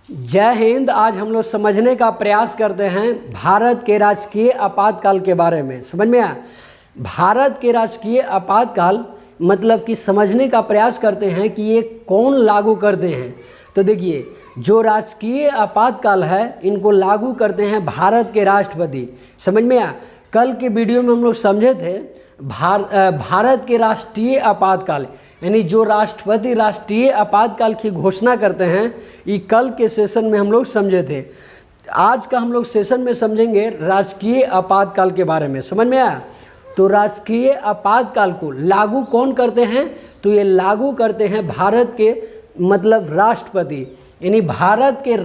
जय हिंद। आज हम लोग समझने का प्रयास करते हैं भारत के राजकीय आपातकाल के बारे में। समझ में आया? भारत के राजकीय आपातकाल मतलब कि समझने का प्रयास करते हैं कि ये कौन लागू करते हैं। तो देखिए, जो राजकीय आपातकाल है इनको लागू करते हैं भारत के राष्ट्रपति। समझ में आया? कल के वीडियो में हम लोग समझे थे भारत के राष्ट्रीय आपातकाल यानी जो राष्ट्रपति राष्ट्रीय आपातकाल की घोषणा करते हैं, ये कल के सेशन में हम लोग समझे थे। आज का हम लोग सेशन में समझेंगे राजकीय आपातकाल के बारे में। समझ में आया? तो राजकीय आपातकाल को लागू कौन करते हैं? तो ये लागू करते हैं भारत के मतलब राष्ट्रपति, यानी भारत के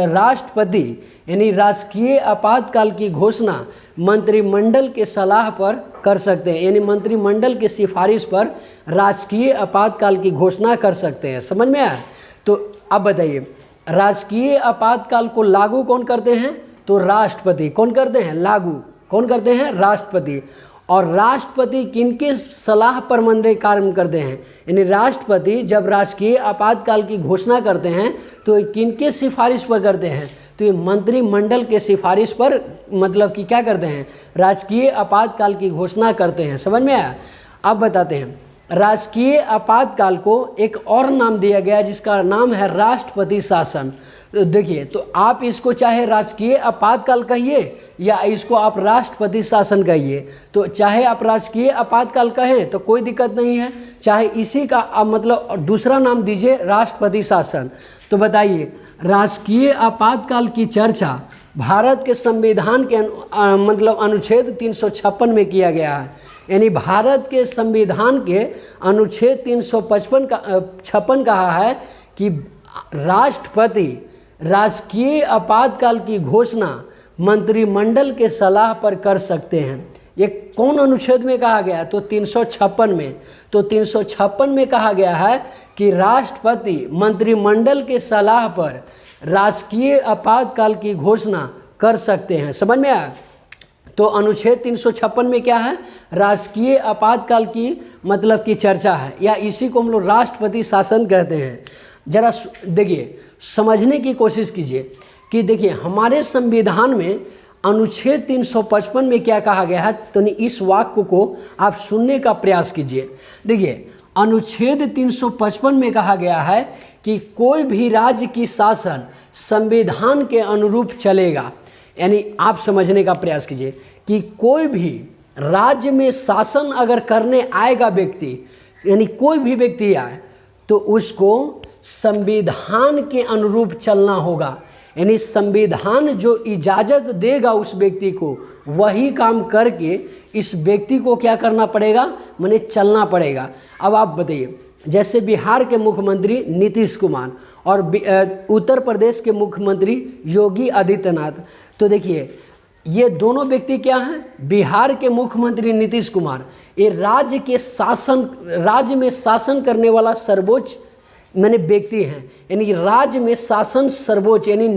राष्ट्रपति यानी राजकीय आपातकाल की घोषणा मंत्रिमंडल के सलाह पर कर सकते हैं, यानी मंत्रिमंडल के सिफारिश पर राजकीय आपातकाल की घोषणा कर सकते हैं। समझ में आया? तो अब बताइए, राजकीय आपातकाल को लागू कौन करते हैं? तो राष्ट्रपति। कौन करते हैं? लागू कौन करते हैं? राष्ट्रपति। और राष्ट्रपति किनके सलाह पर मंत्री कार्य करते हैं? यानी राष्ट्रपति जब राजकीय आपातकाल की घोषणा करते हैं तो किनके सिफारिश पर करते हैं? तो ये मंत्रिमंडल के सिफारिश पर मतलब कि क्या करते हैं? राजकीय आपातकाल की घोषणा करते हैं। समझ में आया? अब बताते हैं, राजकीय आपातकाल को एक और नाम दिया गया जिसका नाम है राष्ट्रपति शासन। तो देखिए, तो आप इसको चाहे राजकीय आपातकाल कहिए या इसको आप राष्ट्रपति शासन कहिए, तो चाहे आप राजकीय आपातकाल कहें तो कोई दिक्कत नहीं है, चाहे इसी का मतलब दूसरा नाम दीजिए राष्ट्रपति शासन। तो बताइए, राजकीय आपातकाल की चर्चा भारत के संविधान के मतलब अनुच्छेद 356 में किया गया है। यानी भारत के संविधान के अनुच्छेद 356 कहा है कि राष्ट्रपति राजकीय आपातकाल की घोषणा मंत्रिमंडल के सलाह पर कर सकते हैं। ये कौन अनुच्छेद में कहा गया? तो 356 में। तो 356 में कहा गया है कि राष्ट्रपति मंत्रिमंडल के सलाह पर राजकीय आपातकाल की घोषणा कर सकते हैं। समझ में आया? तो अनुच्छेद 356 में क्या है? राजकीय आपातकाल की मतलब की चर्चा है, या इसी को हम लोग राष्ट्रपति शासन कहते हैं। जरा देखिए, समझने की कोशिश कीजिए कि देखिए हमारे संविधान में अनुच्छेद 355 में क्या कहा गया है। तो इस वाक्य को आप सुनने का प्रयास कीजिए। देखिए, अनुच्छेद 355 में कहा गया है कि कोई भी राज्य की शासन संविधान के अनुरूप चलेगा। यानी आप समझने का प्रयास कीजिए कि कोई भी राज्य में शासन अगर करने आएगा व्यक्ति, यानी कोई भी व्यक्ति आए, तो उसको संविधान के अनुरूप चलना होगा। यानी संविधान जो इजाज़त देगा उस व्यक्ति को, वही काम करके इस व्यक्ति को क्या करना पड़ेगा? माने चलना पड़ेगा। अब आप बताइए, जैसे बिहार के मुख्यमंत्री नीतीश कुमार और उत्तर प्रदेश के मुख्यमंत्री योगी आदित्यनाथ, तो देखिए ये दोनों व्यक्ति क्या हैं? बिहार के मुख्यमंत्री नीतीश कुमार ये राज्य में शासन करने वाला सर्वोच्च माने व्यक्ति हैं। यानी राज्य में शासन सर्वोच्च, यानी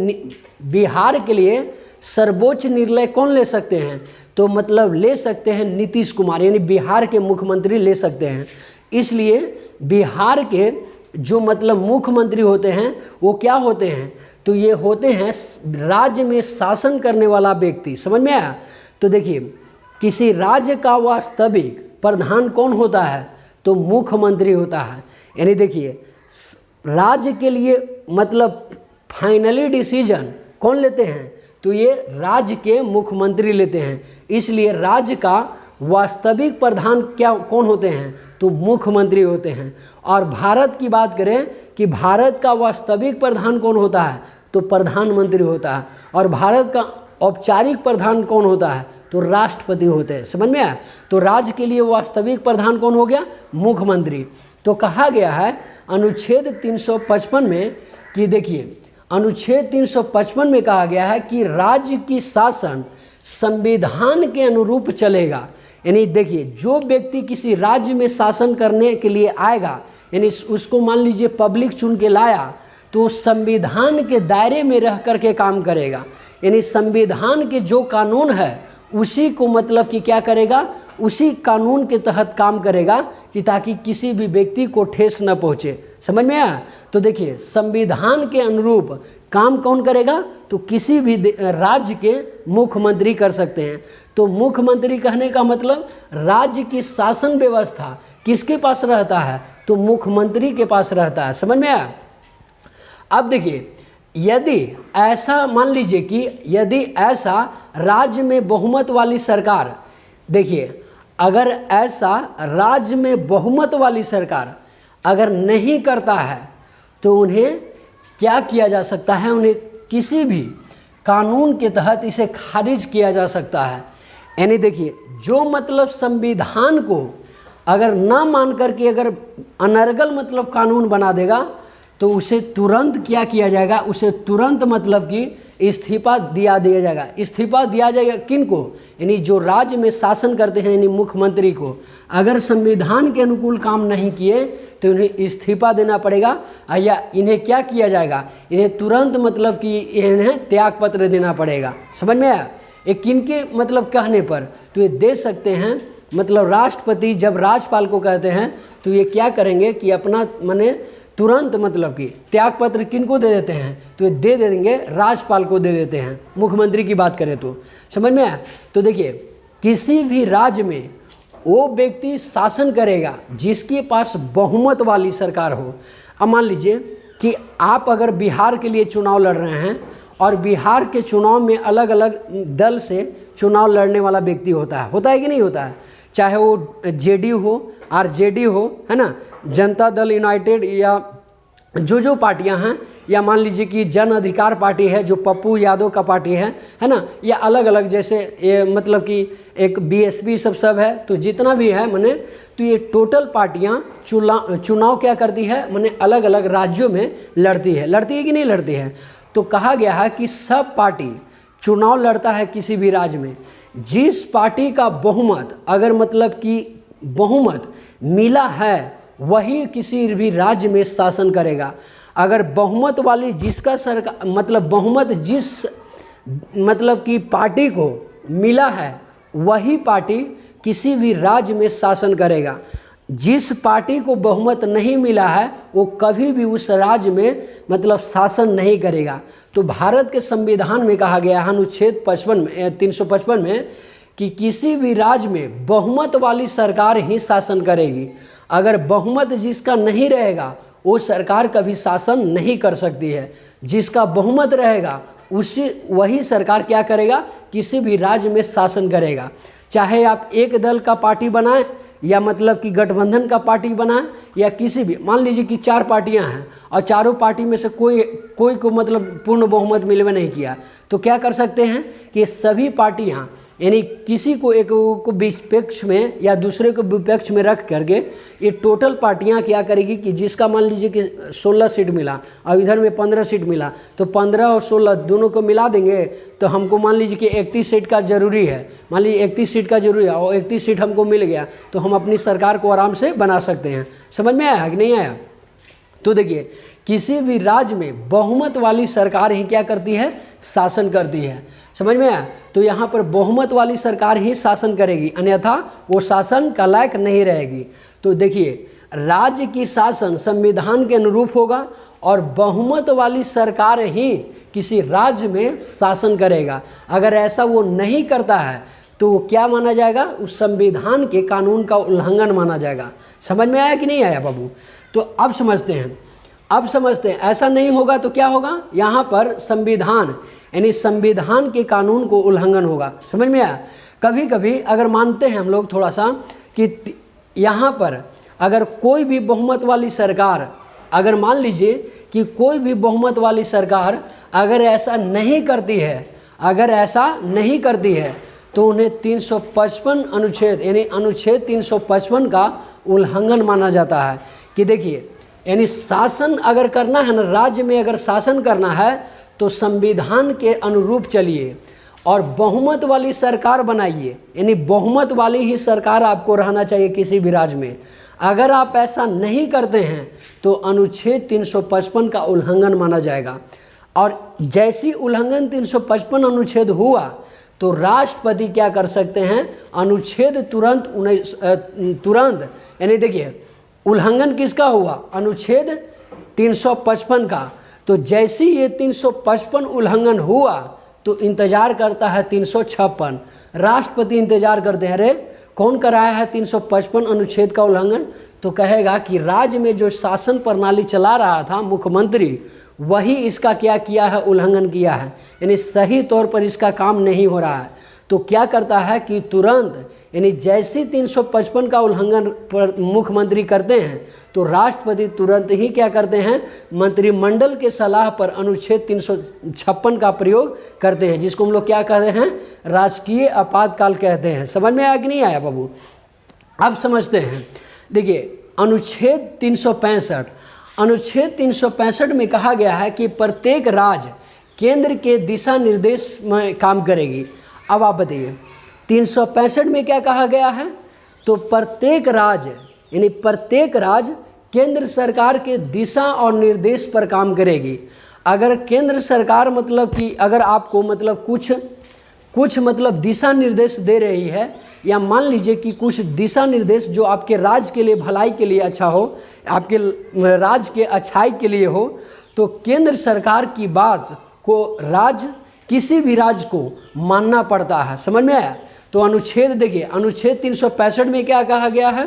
बिहार के लिए सर्वोच्च निर्णय कौन ले सकते हैं? तो मतलब ले सकते हैं नीतीश कुमार, यानी बिहार के मुख्यमंत्री ले सकते हैं। इसलिए बिहार के जो मतलब मुख्यमंत्री होते हैं वो क्या होते हैं? तो ये होते हैं राज्य में शासन करने वाला व्यक्ति। समझ में आया? तो देखिए, किसी राज्य का वास्तविक प्रधान कौन होता है? तो मुख्यमंत्री होता है। यानी देखिए, राज्य के लिए मतलब फाइनली डिसीजन कौन लेते हैं? तो ये राज्य के मुख्यमंत्री लेते हैं। इसलिए राज्य का वास्तविक प्रधान क्या कौन होते हैं? तो मुख्यमंत्री होते हैं। और भारत की बात करें कि भारत का वास्तविक प्रधान कौन होता है? तो प्रधानमंत्री होता है। और भारत का औपचारिक प्रधान कौन होता है? तो राष्ट्रपति होते हैं। समझ में आया? तो राज्य के लिए वास्तविक प्रधान कौन हो गया? मुख्यमंत्री। तो कहा गया है अनुच्छेद 355 में कि देखिए, अनुच्छेद 355 में कहा गया है कि राज्य की शासन संविधान के अनुरूप चलेगा। यानी देखिए, जो व्यक्ति किसी राज्य में शासन करने के लिए आएगा, यानी उसको मान लीजिए पब्लिक चुन के लाया, तो संविधान के दायरे में रह कर के काम करेगा। यानी संविधान के जो कानून है उसी को मतलब कि क्या करेगा? उसी कानून के तहत काम करेगा कि ताकि किसी भी व्यक्ति को ठेस न पहुँचे। समझ में आया? तो देखिए संविधान के अनुरूप काम कौन करेगा? तो किसी भी राज्य के मुख्यमंत्री कर सकते हैं। तो मुख्यमंत्री कहने का मतलब राज्य की शासन व्यवस्था किसके पास रहता है? तो मुख्यमंत्री के पास रहता है। समझ में आया? अब देखिए यदि ऐसा मान लीजिए कि यदि ऐसा राज्य में बहुमत वाली सरकार, देखिए अगर ऐसा राज्य में बहुमत वाली सरकार अगर नहीं करता है तो उन्हें क्या किया जा सकता है? उन्हें किसी भी कानून के तहत इसे खारिज किया जा सकता है। यानी देखिए जो मतलब संविधान को अगर ना मान करके अगर अनर्गल मतलब कानून बना देगा तो उसे तुरंत क्या किया जाएगा? उसे तुरंत मतलब कि इस्तीफा दिया जाएगा। इस्तीफा दिया जाएगा किन को? यानी जो राज्य में शासन करते हैं यानी मुख्यमंत्री को। अगर संविधान के अनुकूल काम नहीं किए तो इन्हें इस्तीफा देना पड़ेगा या इन्हें क्या किया जाएगा? इन्हें तुरंत मतलब कि इन्हें त्याग पत्र देना पड़ेगा। समझ में आया? ये किनके मतलब कहने पर? तो ये दे सकते हैं मतलब राष्ट्रपति जब राज्यपाल को कहते हैं तो ये क्या करेंगे कि अपना माने तुरंत मतलब कि त्याग पत्र किनको दे देते हैं? तो ये दे देंगे राज्यपाल को दे देते हैं। मुख्यमंत्री की बात करें तो समझ में आया? तो देखिए किसी भी राज्य में वो व्यक्ति शासन करेगा जिसके पास बहुमत वाली सरकार हो। अब मान लीजिए कि आप अगर बिहार के लिए चुनाव लड़ रहे हैं और बिहार के चुनाव में अलग अलग दल से चुनाव लड़ने वाला व्यक्ति होता है कि नहीं होता है? चाहे वो जेडीयू हो, आरजेडी हो, है ना, जनता दल यूनाइटेड या जो पार्टियां हैं, या मान लीजिए कि जन अधिकार पार्टी है जो पप्पू यादव का पार्टी है ना, या अलग अलग जैसे ये मतलब कि एक बीएसपी सब है। तो जितना भी है माने तो ये टोटल पार्टियां चुनाव क्या करती है? माने अलग अलग राज्यों में लड़ती है कि नहीं लड़ती है? तो कहा गया है कि सब पार्टी चुनाव लड़ता है किसी भी राज्य में, जिस पार्टी का बहुमत अगर मतलब कि बहुमत मिला है वही किसी भी राज्य में शासन करेगा। अगर बहुमत वाली जिसका सरकार मतलब बहुमत जिस मतलब कि पार्टी को मिला है वही पार्टी किसी भी राज्य में शासन करेगा। जिस पार्टी को बहुमत नहीं मिला है वो कभी भी उस राज्य में मतलब शासन नहीं करेगा। तो भारत के संविधान में कहा गया है अनुच्छेद 355 में कि किसी भी राज्य में बहुमत वाली सरकार ही शासन करेगी। अगर बहुमत जिसका नहीं रहेगा वो सरकार कभी शासन नहीं कर सकती है। जिसका बहुमत रहेगा वही सरकार क्या करेगा? किसी भी राज्य में शासन करेगा। चाहे आप एक दल का पार्टी बनाएं या मतलब कि गठबंधन का पार्टी बनाएं या किसी भी, मान लीजिए कि 4 पार्टियां हैं और चारों पार्टी में से कोई को मतलब पूर्ण बहुमत मिलवे नहीं किया, तो क्या कर सकते हैं कि सभी पार्टियां यानी किसी को एक को विपक्ष में या दूसरे को विपक्ष में रख करके ये टोटल पार्टियां क्या करेगी कि जिसका मान लीजिए कि 16 सीट मिला और इधर में 15 सीट मिला तो 15 और 16 दोनों को मिला देंगे। तो हमको मान लीजिए कि 31 सीट का ज़रूरी है, मान लीजिए 31 सीट का ज़रूरी है और 31 सीट हमको मिल गया तो हम अपनी सरकार को आराम से बना सकते हैं। समझ में आया कि नहीं आया? तो देखिए किसी भी राज्य में बहुमत वाली सरकार ही क्या करती है? शासन करती है। समझ में आया? तो यहाँ पर बहुमत वाली सरकार ही शासन करेगी, अन्यथा वो शासन का लायक नहीं रहेगी। तो देखिए राज्य की शासन संविधान के अनुरूप होगा और बहुमत वाली सरकार ही किसी राज्य में शासन करेगा। अगर ऐसा वो नहीं करता है तो वो क्या माना जाएगा? उस संविधान के कानून का उल्लंघन माना जाएगा। समझ में आया कि नहीं आया बाबू? तो अब समझते हैं ऐसा नहीं होगा तो क्या होगा? यहाँ पर संविधान यानी संविधान के कानून को उल्लंघन होगा। समझ में आया? कभी कभी अगर मानते हैं हम लोग थोड़ा सा कि यहाँ पर अगर कोई भी बहुमत वाली सरकार, अगर मान लीजिए कि कोई भी बहुमत वाली सरकार अगर ऐसा नहीं करती है तो उन्हें 355 अनुच्छेद यानी अनुच्छेद 355 का उल्लंघन माना जाता है। कि देखिए यानी शासन अगर करना है ना, राज्य में अगर शासन करना है तो संविधान के अनुरूप चलिए और बहुमत वाली सरकार बनाइए। यानी बहुमत वाली ही सरकार आपको रहना चाहिए किसी भी राज्य में। अगर आप ऐसा नहीं करते हैं तो अनुच्छेद 355 का उल्लंघन माना जाएगा। और जैसी उल्लंघन 355 अनुच्छेद हुआ तो राष्ट्रपति क्या कर सकते हैं? अनुच्छेद तुरंत यानी देखिए उल्लंघन किसका हुआ? अनुच्छेद 355 का। तो जैसे ये 355 उल्लंघन हुआ तो इंतजार करता है 356। राष्ट्रपति इंतजार करते हैं, अरे कौन कराया है 355 अनुच्छेद का उल्लंघन? तो कहेगा कि राज्य में जो शासन प्रणाली चला रहा था मुख्यमंत्री, वही इसका क्या किया है, उल्लंघन किया है, यानी सही तौर पर इसका काम नहीं हो रहा है। तो क्या करता है कि तुरंत, यानी जैसे 355 का उल्लंघन पर मुख्यमंत्री करते हैं तो राष्ट्रपति तुरंत ही क्या करते हैं, मंत्रिमंडल के सलाह पर अनुच्छेद 356 का प्रयोग करते हैं, जिसको हम लोग क्या कहते हैं, राजकीय आपातकाल कहते हैं। समझ में आया कि नहीं आया बाबू? अब समझते हैं। देखिए अनुच्छेद 365, अनुच्छेद 365 में कहा गया है कि प्रत्येक राज्य केंद्र के दिशा निर्देश में काम करेगी। अब आप बताइए 365 में क्या कहा गया है? तो प्रत्येक राज्य, यानी प्रत्येक राज्य केंद्र सरकार के दिशा और निर्देश पर काम करेगी। अगर केंद्र सरकार मतलब कि अगर आपको मतलब कुछ मतलब दिशा निर्देश दे रही है, या मान लीजिए कि कुछ दिशा निर्देश जो आपके राज्य के लिए भलाई के लिए अच्छा हो, आपके राज्य के अच्छाई के लिए हो, तो केंद्र सरकार की बात को राज्य, किसी भी राज्य को मानना पड़ता है। समझ में आया? तो अनुच्छेद देखिए, अनुच्छेद 365 में क्या कहा गया है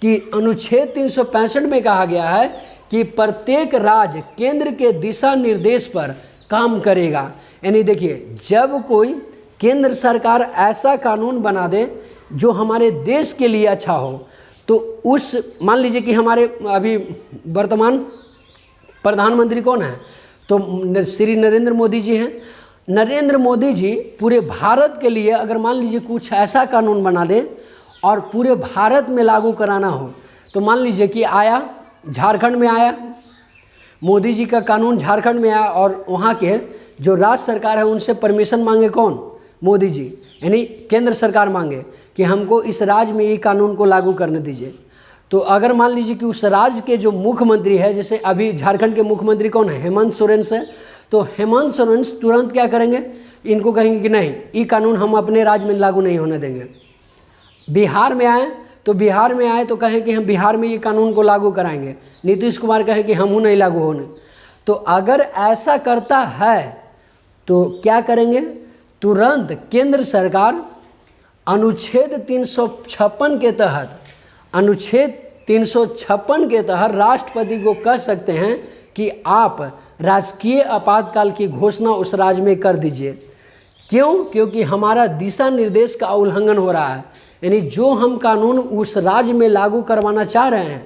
कि अनुच्छेद 365 में कहा गया है कि प्रत्येक राज्य केंद्र के दिशा निर्देश पर काम करेगा। यानी देखिए, जब कोई केंद्र सरकार ऐसा कानून बना दे जो हमारे देश के लिए अच्छा हो, तो उस, मान लीजिए कि हमारे अभी वर्तमान प्रधानमंत्री कौन है, तो श्री नरेंद्र मोदी जी हैं। नरेंद्र मोदी जी पूरे भारत के लिए अगर मान लीजिए कुछ ऐसा कानून बना दे और पूरे भारत में लागू कराना हो, तो मान लीजिए कि आया, झारखंड में आया, मोदी जी का कानून झारखंड में आया और वहाँ के जो राज्य सरकार है उनसे परमिशन मांगे कौन, मोदी जी, यानी केंद्र सरकार मांगे कि हमको इस राज्य में ये कानून को लागू करने दीजिए। तो अगर मान लीजिए कि उस राज्य के जो मुख्यमंत्री है, जैसे अभी झारखंड के मुख्यमंत्री कौन है, हेमंत सोरेन से, तो हेमंत सोरेन तुरंत क्या करेंगे, इनको कहेंगे कि नहीं, ये कानून हम अपने राज्य में लागू नहीं होने देंगे। बिहार में आए तो कहें कि हम बिहार में ये कानून को लागू कराएंगे। नीतीश कुमार कहें कि हमहू नहीं लागू होने। तो अगर ऐसा करता है तो क्या करेंगे, तुरंत केंद्र सरकार अनुच्छेद 356 के तहत, अनुच्छेद 356 के तहत राष्ट्रपति को कह सकते हैं कि आप राजकीय आपातकाल की घोषणा उस राज्य में कर दीजिए। क्यों? क्योंकि हमारा दिशा निर्देश का उल्लंघन हो रहा है, यानी जो हम कानून उस राज्य में लागू करवाना चाह रहे हैं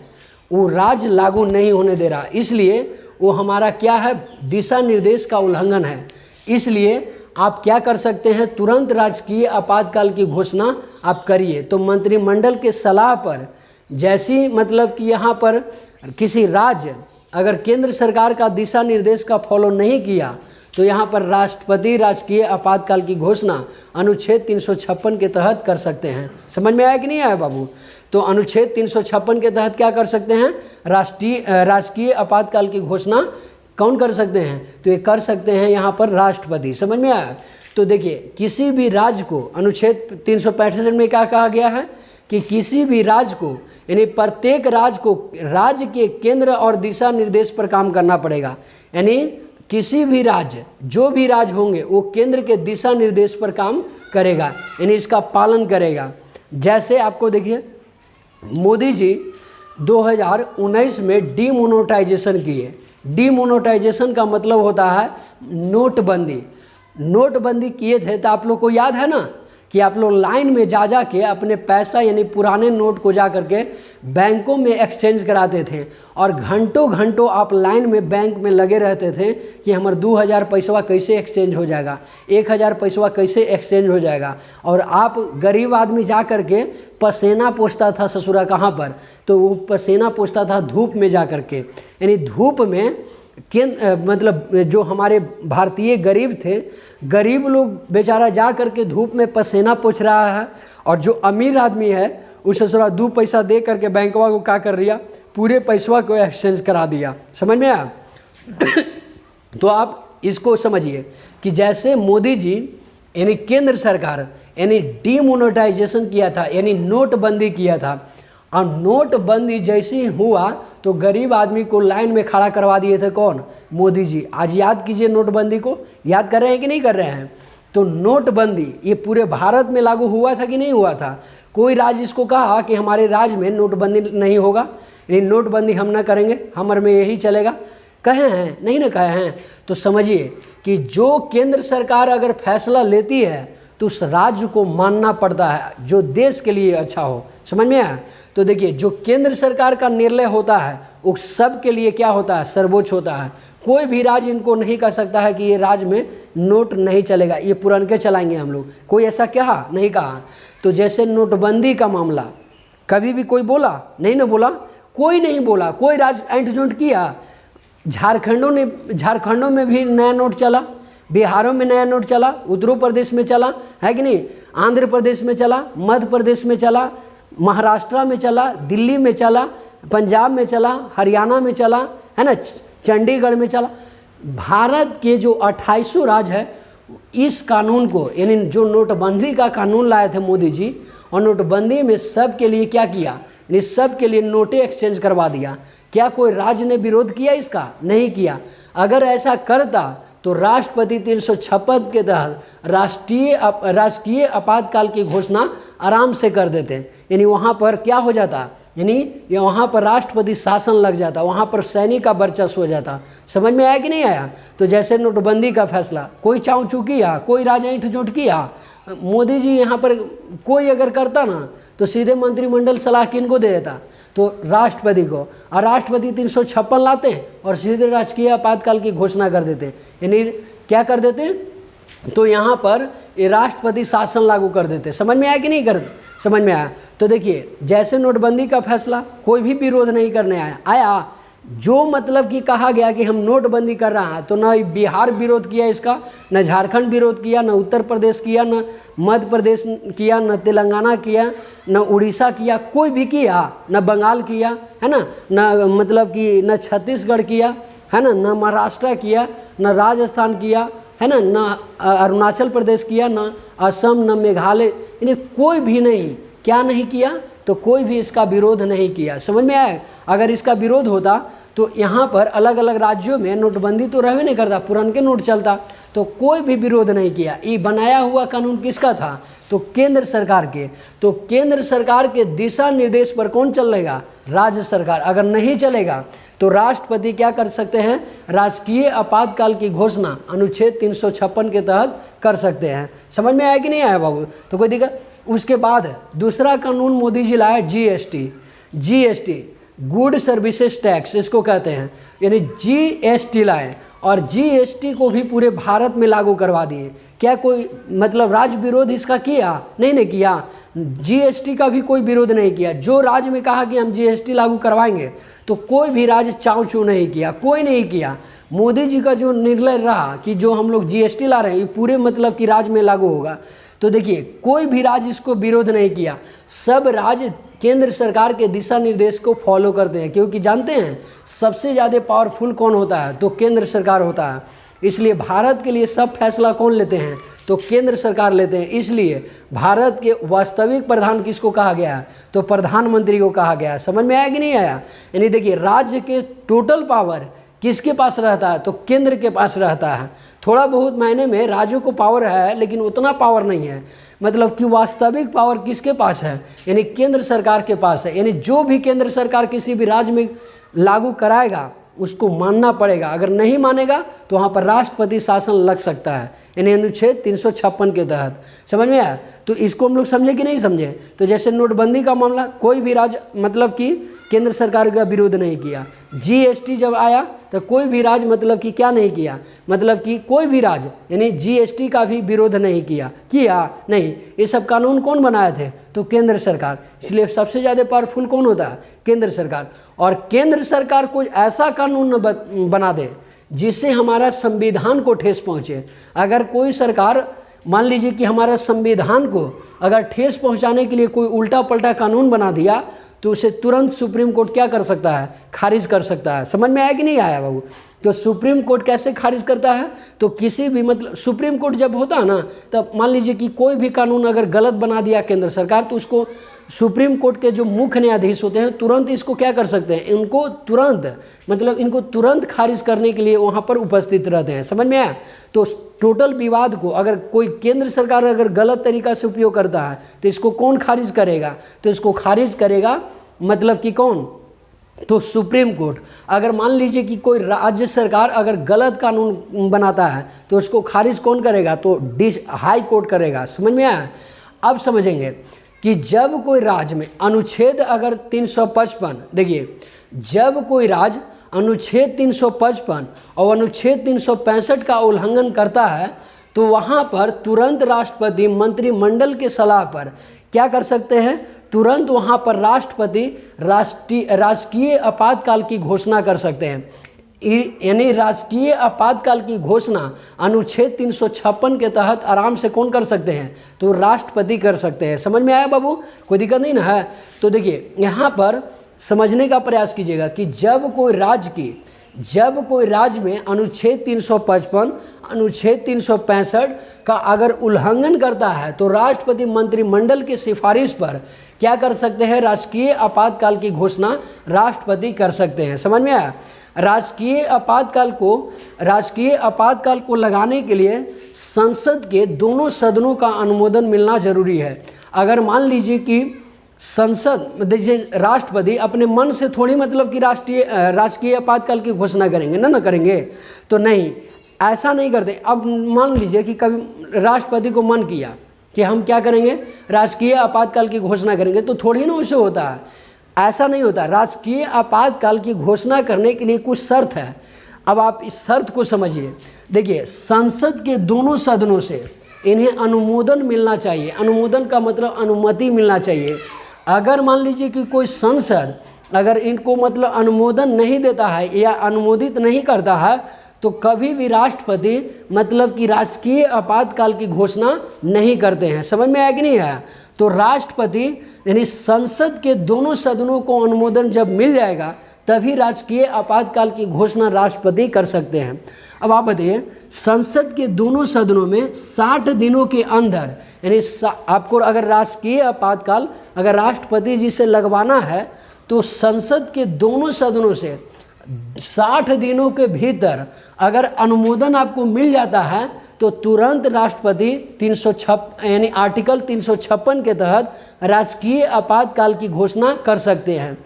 वो राज्य लागू नहीं होने दे रहा, इसलिए वो हमारा क्या है, दिशा निर्देश का उल्लंघन है। इसलिए आप क्या कर सकते हैं, तुरंत राजकीय आपातकाल की घोषणा आप करिए। तो मंत्रिमंडल के सलाह पर, जैसी मतलब कि यहाँ पर किसी राज्य अगर केंद्र सरकार का दिशा निर्देश का फॉलो नहीं किया तो यहाँ पर राष्ट्रपति राजकीय आपातकाल की घोषणा अनुच्छेद 356 के तहत कर सकते हैं। समझ में आया कि नहीं आया बाबू? तो अनुच्छेद 356 के तहत क्या कर सकते हैं, राजकीय आपातकाल की घोषणा कौन कर सकते हैं, तो ये कर सकते हैं यहाँ पर राष्ट्रपति। समझ में आया? तो देखिए, किसी भी राज्य को, अनुच्छेद 365 में क्या कहा गया है कि किसी भी राज्य को, यानी प्रत्येक राज्य को राज्य के केंद्र और दिशा निर्देश पर काम करना पड़ेगा। यानी किसी भी राज्य, जो भी राज्य होंगे वो केंद्र के दिशा निर्देश पर काम करेगा, यानी इसका पालन करेगा। जैसे आपको देखिए, मोदी जी 2019 में डीमोनेटाइजेशन किए। डीमोनेटाइजेशन का मतलब होता है नोटबंदी। नोटबंदी किए थे तो आप लोग को याद है ना कि आप लोग लाइन में जा के अपने पैसा, यानी पुराने नोट को जा करके बैंकों में एक्सचेंज कराते थे और घंटों आप लाइन में बैंक में लगे रहते थे कि हमारे 2000 पैसवा कैसे एक्सचेंज हो जाएगा, 1000 पैसवा कैसे एक्सचेंज हो जाएगा। और आप गरीब आदमी जा करके पसीना पोंछता था ससुरा कहाँ पर, तो वो पसीना पोंछता था धूप में जा करके, यानी धूप में मतलब जो हमारे भारतीय गरीब थे, गरीब लोग बेचारा जा करके धूप में पसीना पोंछ रहा है, और जो अमीर आदमी है उस ससुरा 2 पैसा दे करके बैंकवा को क्या कर दिया, पूरे पैसवा को एक्सचेंज करा दिया। समझ में आया? तो आप इसको समझिए कि जैसे मोदी जी, यानी केंद्र सरकार, यानी डीमोनेटाइजेशन किया था, यानी नोटबंदी किया था, और नोटबंदी जैसे ही हुआ तो गरीब आदमी को लाइन में खड़ा करवा दिए थे कौन? मोदी जी। आज याद कीजिए नोटबंदी को, याद कर रहे हैं कि नहीं कर रहे हैं? तो नोटबंदी ये पूरे भारत में लागू हुआ था कि नहीं हुआ था? कोई राज्य इसको कहा कि हमारे राज्य में नोटबंदी नहीं होगा, यानी नोटबंदी हम ना करेंगे, हमारे में यही चलेगा, कहे हैं? नहीं ना कहे हैं। तो समझिए कि जो केंद्र सरकार अगर फैसला लेती है तो उस राज्य को मानना पड़ता है जो देश के लिए अच्छा हो। समझ में आया? तो देखिए जो केंद्र सरकार का निर्णय होता है वो सब के लिए क्या होता है? सर्वोच्च होता है। कोई भी राज्य इनको नहीं कर सकता है कि ये राज्य में नोट नहीं चलेगा, ये पुरनके चलाएंगे हम लोग, कोई ऐसा कहा? नहीं कहा। तो जैसे नोटबंदी का मामला कभी भी कोई बोला? नहीं ना बोला, कोई नहीं बोला। कोई राज्य ऐंठ-झूठ किया? झारखंडों में भी नया नोट चला, बिहारों में नया नोट चला, उत्तर प्रदेश में चला, है कि नहीं? आंध्र प्रदेश में चला, मध्य प्रदेश में चला, महाराष्ट्र में चला, दिल्ली में चला, पंजाब में चला, हरियाणा में चला, है ना, चंडीगढ़ में चला। भारत के जो 2800 राज्य है इस कानून को, यानी जो नोटबंदी का कानून लाए थे मोदी जी, और नोटबंदी में सब के लिए क्या किया? यानी सब के लिए नोटें एक्सचेंज करवा दिया। क्या कोई राज्य ने विरोध किया इसका? नहीं किया। अगर ऐसा करता तो राष्ट्रपति 356 के तहत राजकीय आपातकाल की घोषणा आराम से कर देते। यानी वहाँ पर क्या हो जाता? यानी वहाँ पर राष्ट्रपति शासन लग जाता, वहाँ पर सैनिक का वर्चस्व हो जाता। समझ में आया कि नहीं आया? तो जैसे नोटबंदी का फैसला कोई चाँव-चूँ किया, कोई राजा ऐंठ-झूठ किया, मोदी जी यहाँ पर कोई अगर करता ना तो सीधे मंत्रिमंडल सलाह किनको दे देता? तो राष्ट्रपति को। और राष्ट्रपति 356 लाते हैं और सीधे राजकीय आपातकाल की घोषणा कर देते हैं। यानी क्या कर देते हैं? तो यहाँ पर ये राष्ट्रपति शासन लागू कर देते। समझ में आया कि नहीं कर? समझ में आया? तो देखिए जैसे नोटबंदी का फैसला कोई भी विरोध नहीं करने आया, जो मतलब कि कहा गया कि हम नोटबंदी कर रहा है, तो न बिहार विरोध किया इसका, न झारखंड विरोध किया, न उत्तर प्रदेश किया, न मध्य प्रदेश किया, न तेलंगाना किया, न उड़ीसा किया, कोई भी किया, न बंगाल किया, है ना, न मतलब कि न छत्तीसगढ़ किया, है ना, न महाराष्ट्र किया, न राजस्थान किया, है ना, न अरुणाचल प्रदेश किया, न असम, न मेघालय, यानी कोई भी नहीं। क्या नहीं किया? तो कोई भी इसका विरोध नहीं किया। समझ में आया? अगर इसका विरोध होता तो यहाँ पर अलग अलग राज्यों में नोटबंदी तो रहवे नहीं करता, पुराने नोट चलता, तो कोई भी विरोध नहीं किया। ये बनाया हुआ कानून किसका था? तो केंद्र सरकार के। तो केंद्र सरकार के दिशा निर्देश पर कौन चलेगा? राज्य सरकार। अगर नहीं चलेगा तो राष्ट्रपति क्या कर सकते हैं? राजकीय आपातकाल की घोषणा अनुच्छेद 356 के तहत कर सकते हैं। समझ में आया कि नहीं आया बाबू? तो कोई दिक्कत? उसके बाद दूसरा कानून मोदी जी लाए, जीएसटी, गुड सर्विसेज टैक्स इसको कहते हैं, यानी जीएसटी लाए और जीएसटी को भी पूरे भारत में लागू करवा दिए। क्या कोई मतलब राज्य विरोध इसका किया? नहीं किया। जीएसटी का भी कोई विरोध नहीं किया। जो राज्य में कहा कि हम जीएसटी लागू करवाएंगे तो कोई भी राज्य चाँव-चूँ नहीं किया, कोई नहीं किया। मोदी जी का जो निर्णय रहा कि जो हम लोग जीएसटी ला रहे हैं ये पूरे मतलब कि राज्य में लागू होगा, तो देखिए कोई भी राज्य इसको विरोध नहीं किया। सब राज्य केंद्र सरकार के दिशा निर्देश को फॉलो करते हैं, क्योंकि जानते हैं सबसे ज़्यादा पावरफुल कौन होता है? तो केंद्र सरकार होता है। इसलिए भारत के लिए सब फैसला कौन लेते हैं? तो केंद्र सरकार लेते हैं। इसलिए भारत के वास्तविक प्रधान किसको कहा गया है? तो प्रधानमंत्री को कहा गया है। समझ में आया कि नहीं आया? यानी देखिए राज्य के टोटल पावर किसके पास रहता है? तो केंद्र के पास रहता है। थोड़ा बहुत मायने में राज्यों को पावर है, लेकिन उतना पावर नहीं है। मतलब कि वास्तविक पावर किसके पास है? यानी केंद्र सरकार के पास है। यानी जो भी केंद्र सरकार किसी भी राज्य में लागू कराएगा उसको मानना पड़ेगा। अगर नहीं मानेगा तो वहाँ पर राष्ट्रपति शासन लग सकता है, यानी अनुच्छेद 356 के तहत। समझ में आया? तो इसको हम लोग समझे कि नहीं समझे? तो जैसे नोटबंदी का मामला कोई भी राज्य मतलब कि केंद्र सरकार का विरोध नहीं किया। जीएसटी जब आया तो कोई भी राज्य मतलब कि क्या नहीं किया? मतलब कि कोई भी राज्य यानी जीएसटी का भी विरोध नहीं किया नहीं। ये सब कानून कौन बनाए थे? तो केंद्र सरकार। इसलिए सबसे ज़्यादा पावरफुल कौन होता है? केंद्र सरकार। और केंद्र सरकार कोई ऐसा कानून न बना दे जिससे हमारा संविधान को ठेस पहुँचे। अगर कोई सरकार मान लीजिए कि हमारा संविधान को अगर ठेस पहुँचाने के लिए कोई उल्टा पल्टा कानून बना दिया तो उसे तुरंत सुप्रीम कोर्ट क्या कर सकता है? खारिज कर सकता है। समझ में आया कि नहीं आया बाबू? तो सुप्रीम कोर्ट कैसे खारिज करता है? तो किसी भी मतलब सुप्रीम कोर्ट जब होता है ना, तब मान लीजिए कि कोई भी कानून अगर गलत बना दिया केंद्र सरकार तो उसको सुप्रीम कोर्ट के जो मुख्य न्यायाधीश होते हैं तुरंत इसको क्या कर सकते हैं, इनको तुरंत मतलब इनको तुरंत खारिज करने के लिए वहाँ पर उपस्थित रहते हैं। समझ में आया? तो टोटल विवाद को अगर कोई केंद्र सरकार अगर गलत तरीका से उपयोग करता है तो इसको कौन खारिज करेगा, तो इसको खारिज करेगा मतलब कि कौन, तो सुप्रीम कोर्ट। अगर मान लीजिए कि कोई राज्य सरकार अगर गलत कानून बनाता है तो उसको खारिज कौन करेगा, तो हाई कोर्ट करेगा। समझ में आया? अब समझेंगे कि जब कोई राज्य में अनुच्छेद अगर 355, देखिए जब कोई राज्य अनुच्छेद 355 और अनुच्छेद 365 का उल्लंघन करता है तो वहाँ पर तुरंत राष्ट्रपति मंत्रिमंडल के सलाह पर क्या कर सकते हैं, तुरंत वहाँ पर राष्ट्रपति राजकीय आपातकाल की घोषणा कर सकते हैं। यानी राजकीय आपातकाल की घोषणा अनुच्छेद 356 के तहत आराम से कौन कर सकते हैं, तो राष्ट्रपति कर सकते हैं। समझ में आया बाबू? कोई दिक्कत नहीं ना है? तो देखिए यहाँ पर समझने का प्रयास कीजिएगा कि जब कोई राज्य में अनुच्छेद 355 अनुच्छेद 365 का अगर उल्लंघन करता है तो राष्ट्रपति मंत्रिमंडल की सिफारिश पर क्या कर सकते हैं, राजकीय आपातकाल की घोषणा राष्ट्रपति कर सकते हैं। समझ में आया? राजकीय आपातकाल को लगाने के लिए संसद के दोनों सदनों का अनुमोदन मिलना जरूरी है। अगर मान लीजिए कि संसद देखिए राष्ट्रपति अपने मन से थोड़ी मतलब कि राजकीय आपातकाल की घोषणा करेंगे ना करेंगे, तो नहीं, ऐसा नहीं करते। अब मान लीजिए कि कभी राष्ट्रपति को मन किया कि हम क्या करेंगे, राजकीय आपातकाल की घोषणा करेंगे, तो थोड़ी ना उसे होता है, ऐसा नहीं होता। राजकीय आपातकाल की घोषणा करने के लिए कुछ शर्त है। अब आप इस शर्त को समझिए। देखिए संसद के दोनों सदनों से इन्हें अनुमोदन मिलना चाहिए। अनुमोदन का मतलब अनुमति मिलना चाहिए। अगर मान लीजिए कि कोई संसद अगर इनको मतलब अनुमोदन नहीं देता है या अनुमोदित नहीं करता है तो कभी भी राष्ट्रपति मतलब कि राजकीय आपातकाल की घोषणा नहीं करते हैं। समझ में आया कि नहीं है? तो राष्ट्रपति यानी संसद के दोनों सदनों को अनुमोदन जब मिल जाएगा तभी राजकीय आपातकाल की घोषणा राष्ट्रपति कर सकते हैं। अब आप बताइए, संसद के दोनों सदनों में 60 दिनों के अंदर यानी आपको अगर राजकीय आपातकाल अगर राष्ट्रपति जी से लगवाना है तो संसद के दोनों सदनों से 60 दिनों के भीतर अगर अनुमोदन आपको मिल जाता है तो तुरंत राष्ट्रपति 356 यानी आर्टिकल 356 के तहत राजकीय आपातकाल की घोषणा कर सकते हैं।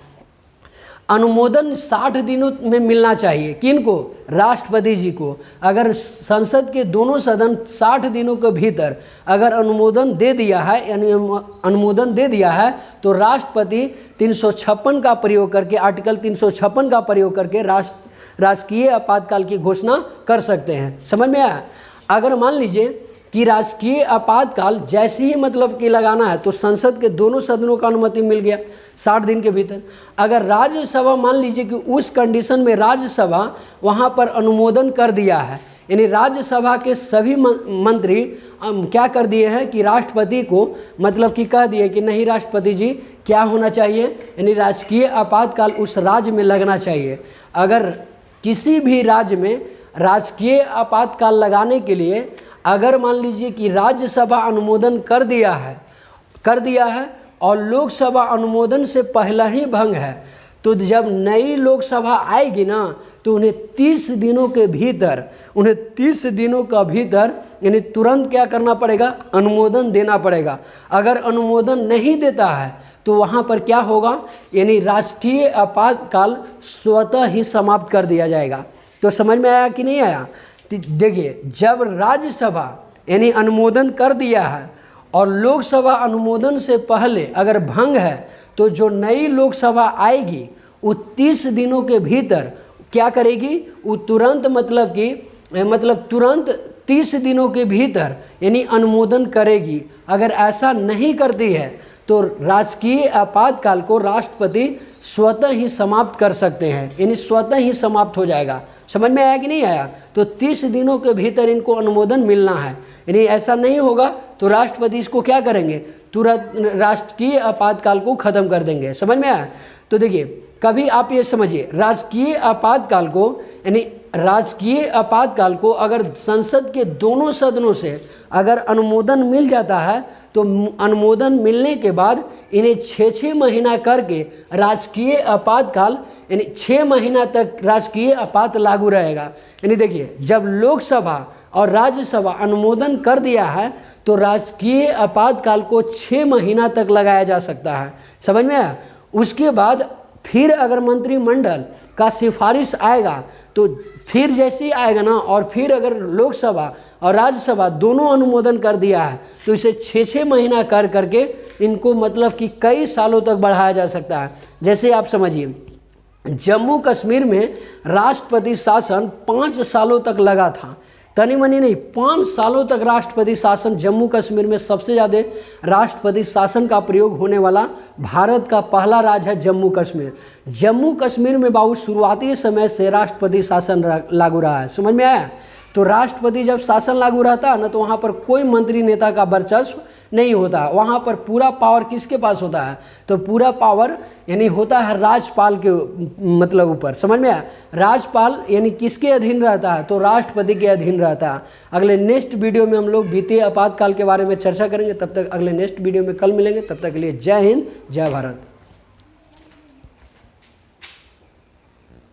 अनुमोदन 60 दिनों में मिलना चाहिए। किनको? राष्ट्रपति जी को। अगर संसद के दोनों सदन 60 दिनों के भीतर अगर अनुमोदन दे दिया है यानी अनुमोदन दे दिया है तो राष्ट्रपति 356 का प्रयोग करके आर्टिकल 356 का प्रयोग करके राजकीय आपातकाल की घोषणा कर सकते हैं। समझ में आया? अगर मान लीजिए कि राजकीय आपातकाल जैसे ही मतलब कि लगाना है तो संसद के दोनों सदनों का अनुमति मिल गया 60 दिन के भीतर। अगर राज्यसभा मान लीजिए कि उस कंडीशन में राज्यसभा वहाँ पर अनुमोदन कर दिया है यानी राज्यसभा के सभी मंत्री क्या कर दिए हैं कि राष्ट्रपति को मतलब कि कह दिए कि नहीं राष्ट्रपति जी क्या होना चाहिए यानी राजकीय आपातकाल उस राज्य में लगना चाहिए। अगर किसी भी राज्य में राजकीय आपातकाल लगाने के लिए अगर मान लीजिए कि राज्यसभा अनुमोदन कर दिया है और लोकसभा अनुमोदन से पहला ही भंग है तो जब नई लोकसभा आएगी ना तो उन्हें 30 दिनों के भीतर यानी तुरंत क्या करना पड़ेगा, अनुमोदन देना पड़ेगा। अगर अनुमोदन नहीं देता है तो वहाँ पर क्या होगा यानी राष्ट्रीय आपातकाल स्वतः ही समाप्त कर दिया जाएगा। तो समझ में आया कि नहीं आया? देखिए जब राज्यसभा यानी अनुमोदन कर दिया है और लोकसभा अनुमोदन से पहले अगर भंग है तो जो नई लोकसभा आएगी वो 30 दिनों के भीतर क्या करेगी, वो तुरंत तुरंत 30 दिनों के भीतर यानी अनुमोदन करेगी। अगर ऐसा नहीं करती है तो राजकीय आपातकाल को राष्ट्रपति स्वतः ही समाप्त कर सकते हैं यानी स्वतः ही समाप्त हो जाएगा। समझ में आया कि नहीं आया? तो 30 दिनों के भीतर इनको अनुमोदन मिलना है यानी ऐसा नहीं होगा तो राष्ट्रपति इसको क्या करेंगे, तुरंत राष्ट्रीय आपातकाल को ख़त्म कर देंगे। समझ में आया? तो देखिए कभी आप ये समझिए, राजकीय आपातकाल को यानी राजकीय आपातकाल को अगर संसद के दोनों सदनों से अगर अनुमोदन मिल जाता है तो अनुमोदन मिलने के बाद इन्हें 6 महीना करके राजकीय आपातकाल यानी 6 महीना तक राजकीय आपात लागू रहेगा। यानी देखिए, जब लोकसभा और राज्यसभा अनुमोदन कर दिया है तो राजकीय आपातकाल को 6 महीना तक लगाया जा सकता है। समझ में आया? उसके बाद फिर अगर मंत्रिमंडल का सिफारिश आएगा तो फिर जैसे ही आएगा ना, और फिर अगर लोकसभा और राज्यसभा दोनों अनुमोदन कर दिया है तो इसे 6 महीना कर करके इनको मतलब कि कई सालों तक बढ़ाया जा सकता है। जैसे आप समझिए, जम्मू कश्मीर में राष्ट्रपति शासन 5 सालों तक लगा था, तनी मनी नहीं, 5 सालों तक राष्ट्रपति शासन। जम्मू कश्मीर में सबसे ज़्यादा राष्ट्रपति शासन का प्रयोग होने वाला भारत का पहला राज्य है जम्मू कश्मीर। जम्मू कश्मीर में बाबू शुरुआती समय से राष्ट्रपति शासन लागू रहा है। समझ में आया? तो राष्ट्रपति जब शासन लागू रहता है ना तो वहाँ पर कोई मंत्री नेता का वर्चस्व नहीं होता, वहाँ पर पूरा पावर किसके पास होता है? तो पूरा पावर यानी होता है राज्यपाल के मतलब ऊपर। समझ में आया? राज्यपाल यानी किसके अधीन रहता है? तो राष्ट्रपति के अधीन रहता है। अगले नेक्स्ट वीडियो में हम लोग वित्तीय आपातकाल के बारे में चर्चा करेंगे। तब तक अगले नेक्स्ट वीडियो में कल मिलेंगे। तब तक के लिए जय हिंद, जय भारत।